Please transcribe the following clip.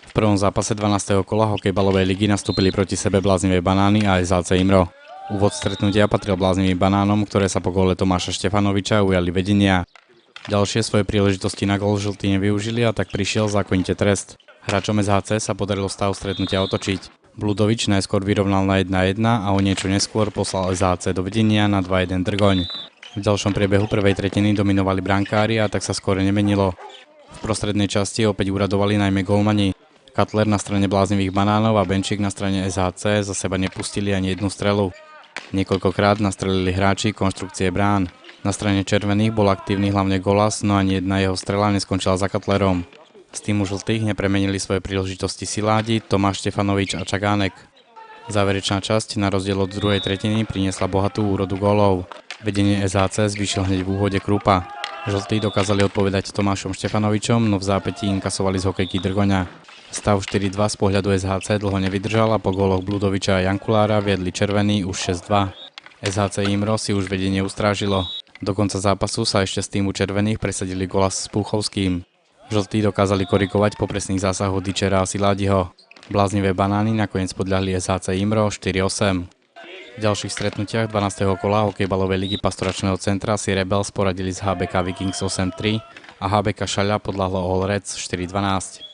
V prvom zápase 12. kola hokejbalovej ligy nastúpili proti sebe Bláznivé Banány a SHC Imro. Úvod stretnutia patril Bláznivým Banánom, ktoré sa po góle Tomáša Štefanoviča ujali vedenia. Ďalšie svoje príležitosti na gól žltí nevyužili a tak prišiel zákonite trest. Hráčom SHC sa podarilo stav stretnutia otočiť. Bludovič najskôr vyrovnal na 1-1 a o niečo neskôr poslal SHC do vedenia na 2-1 Drgoň. V ďalšom priebehu prvej tretiny dominovali brankári a tak sa skôr nemenilo. V prostrednej časti opäť uradovali najmä gólmani. Cutler na strane Bláznivých Banánov a Benčík na strane SHC za seba nepustili ani jednu strelu. Niekoľkokrát nastrelili hráči konštrukcie brán. Na strane červených bol aktívny hlavne Golas, no ani jedna jeho strela neskončila za Cutlerom. Z týmu žltých nepremenili svoje príležitosti Siládi, Tomáš Štefanovič a Čagánek. Záverečná časť na rozdiel od druhej tretiny priniesla bohatú úrodu gólov. Vedenie SHC zvýšil hneď v úvode Krupa. Žltí dokázali odpovedať Tomášom Štefanovičom, no v zápätí inkasovali z hokejky Drgoňa. Stav 4-2 z pohľadu SHC dlho nevydržal a po góloch Bludoviča a Jankulára viedli červení už 6-2. SHC Imro si už vedenie ustrážilo. Do konca zápasu sa ešte z týmu červených presadili Golas s Púchovským. Žltí dokázali korigovať po presných zásahoch Dičera a Siládiho. Bláznivé Banány nakoniec podľahli SHC Imro 4-8. V ďalších stretnutiach 12. kola hokejbalovej ligy Pastoračného centra si Rebels poradili z HBK Vikings 8-3 a HBK Šaľa podľahlo All Reds 4-12.